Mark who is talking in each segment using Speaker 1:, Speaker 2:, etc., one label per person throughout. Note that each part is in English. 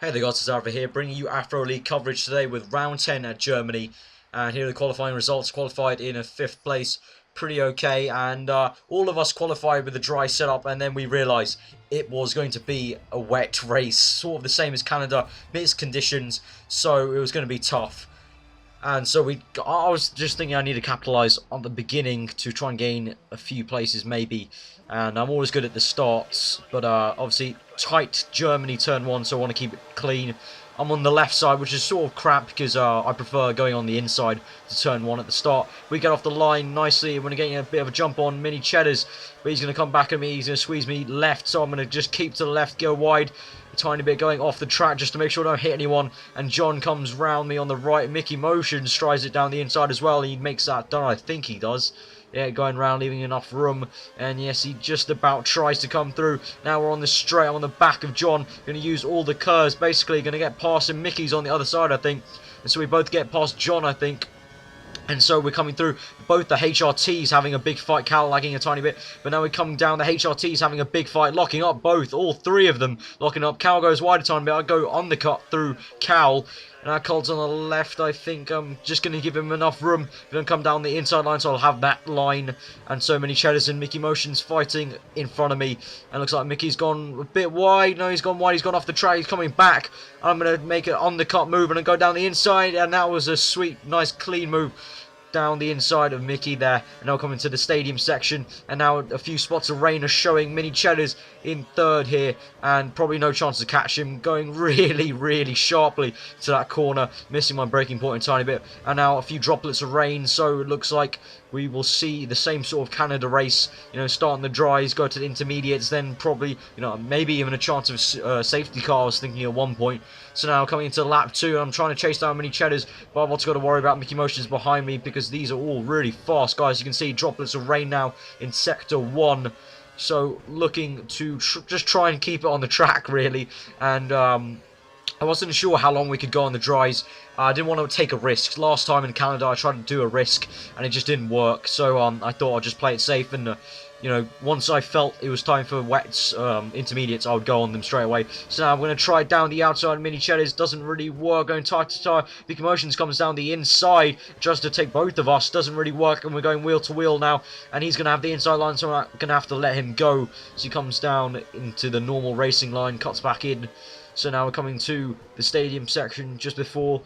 Speaker 1: Hey there guys, it's Arthur here, bringing you Afro League coverage today with round 10 at Germany. And here are the qualifying results. Qualified in a 5th place, pretty okay. And all of us qualified with a dry setup, and then we realised it was going to be a wet race. Sort of the same as Canada, mixed conditions, so it was going to be tough. And so I was just thinking I need to capitalise on the beginning to try and gain a few places maybe. And I'm always good at the starts, but obviously tight Germany turn 1, so I want to keep it clean. I'm on the left side, which is sort of crap because I prefer going on the inside to turn 1 at the start. We get off the line nicely. We're going to get a bit of a jump on Mini Cheddars, but he's going to come back at me. He's going to squeeze me left, so I'm going to just keep to the left, go wide. A tiny bit going off the track just to make sure I don't hit anyone. And John comes round me on the right. Mickey Motions tries it down the inside as well. He makes that done, I think he does. Yeah, going round, leaving enough room. And yes, he just about tries to come through. Now we're on the straight. I'm on the back of John. Going to use all the curves. Basically, going to get past him. Mickey's on the other side, I think. And so we both get past John, I think. And so we're coming through. Both the HRTs having a big fight. Cal lagging a tiny bit. But now we're coming down. The HRTs having a big fight. Locking up both. All three of them locking up. Cal goes wide a tiny bit. I go undercut through Cal. And our Colt's on the left, I think. I'm just going to give him enough room. We're going to come down the inside line, so I'll have that line. And so Many Cheddars and Mickey Motions fighting in front of me. And looks like Mickey's gone a bit wide. No, he's gone wide. He's gone off the track. He's coming back. I'm going to make an undercut move and go down the inside. And that was a sweet, nice, clean move down the inside of Mickey there. And now coming to the stadium section, and now a few spots of rain are showing. Mini Cheddars in 3rd here, and probably no chance to catch him, going really sharply to that corner, missing my braking point a tiny bit. And now a few droplets of rain, so it looks like we will see the same sort of Canada race, you know, starting the dries, go to the intermediates, then probably, you know, maybe even a chance of safety car, I was thinking at one point. So now coming into lap 2, I'm trying to chase down Mini Cheddars, but I've also got to worry about Mickey Motions behind me because these are all really fast guys. You can see droplets of rain now in sector 1. So looking to just try and keep it on the track really. And I wasn't sure how long we could go on the dries. I didn't want to take a risk. Last time in Canada I tried to do a risk and it just didn't work. So I thought I'd just play it safe, and you know, once I felt it was time for wets, intermediates, I would go on them straight away. So now I'm going to try down the outside. Mini Cheddars doesn't really work. Going tire to tire. Big Motions comes down the inside just to take both of us. Doesn't really work, and we're going wheel to wheel now. And he's going to have the inside line, so I'm going to have to let him go. So he comes down into the normal racing line, cuts back in. So now we're coming to the stadium section just before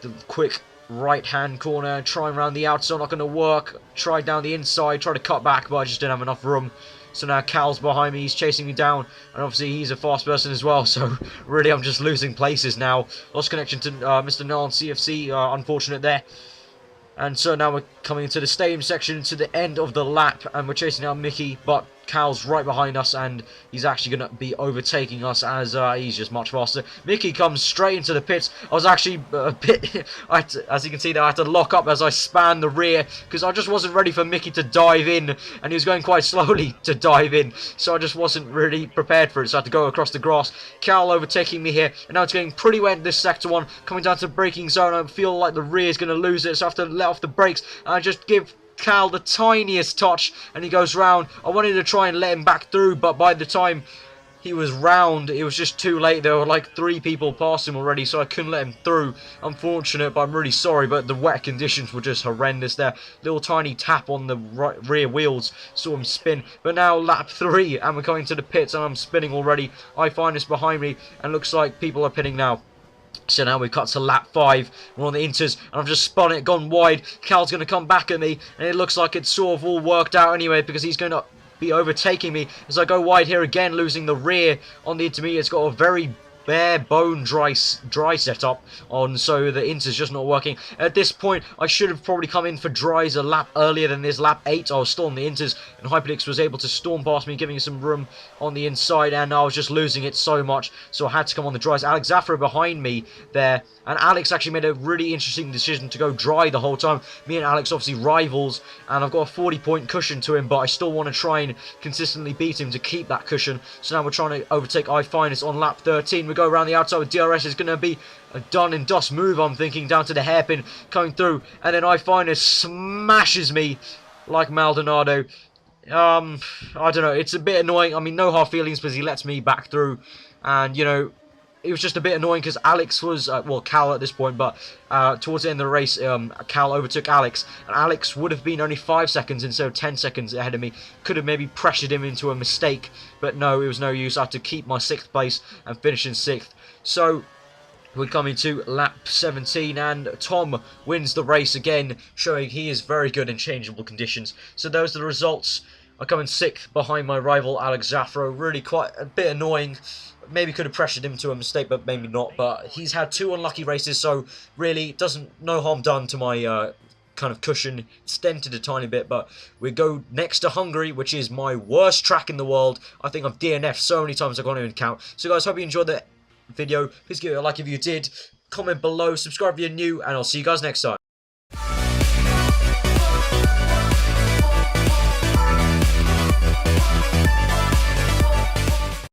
Speaker 1: the quick right-hand corner. Trying around the outside, not going to work. Tried down the inside, tried to cut back, but I just didn't have enough room. So now Cal's behind me, he's chasing me down, and obviously he's a fast person as well, so really I'm just losing places now. Lost connection to Mr. Nolan CFC, unfortunate there. And so now we're coming into the stadium section, to the end of the lap, and we're chasing out Mickey, but Cal's right behind us, and he's actually going to be overtaking us as he's just much faster. Mickey comes straight into the pits. I was actually a bit, as you can see there, I had to lock up as I span the rear, because I just wasn't ready for Mickey to dive in, and he was going quite slowly to dive in, so I just wasn't really prepared for it, so I had to go across the grass. Cal overtaking me here, and now it's getting pretty wet in this sector 1, coming down to the braking zone. I feel like the rear is going to lose it, so I have to let off the brakes, and I just give Cal the tiniest touch and he goes round. I wanted to try and let him back through, but by the time he was round, it was just too late. There were like 3 people past him already, so I couldn't let him through. Unfortunate, but I'm really sorry, but the wet conditions were just horrendous there. Little tiny tap on the rear wheels saw him spin. But now lap 3 and we're coming to the pits and I'm spinning already. I find this behind me and looks like people are pitting now. So now we cut to lap 5, we're on the inters, and I've just spun it, gone wide. Cal's going to come back at me, and it looks like it's sort of all worked out anyway, because he's going to be overtaking me as I go wide here again, losing the rear on the intermediate. It's got a very bare bone dry setup on, so the inter's just not working. At this point I should have probably come in for dries a lap earlier than this. Lap 8 I was still on the inters, and Hyperlix was able to storm past me, giving some room on the inside, and I was just losing it so much, so I had to come on the dries. Alex Zafra behind me there, and Alex actually made a really interesting decision to go dry the whole time. Me and Alex obviously rivals, and I've got a 40-point cushion to him, but I still want to try and consistently beat him to keep that cushion. So now we're trying to overtake iFinest on lap 13. We go around the outside with DRS. Is going to be a done and dust move, I'm thinking, down to the hairpin, coming through, and then iFinest smashes me like Maldonado. I don't know, it's a bit annoying. I mean, no hard feelings because he lets me back through, and you know, it was just a bit annoying because Alex was, well, Cal at this point, but towards the end of the race, Cal overtook Alex, and Alex would have been only 5 seconds instead of 10 seconds ahead of me. Could have maybe pressured him into a mistake, but no, it was no use. I had to keep my 6th place and finish in 6th. So we're coming to lap 17, and Tom wins the race again, showing he is very good in changeable conditions. So those are the results. I come in 6th behind my rival Alex Zaffro. Really quite a bit annoying. Maybe could have pressured him to a mistake, but maybe not. But he's had 2 unlucky races, so really no harm done to my kind of cushion. It's dented a tiny bit, but we go next to Hungary, which is my worst track in the world. I think I've DNF'd so many times I can't even count. So guys, hope you enjoyed the video. Please give it a like if you did. Comment below, subscribe if you're new, and I'll see you guys next time.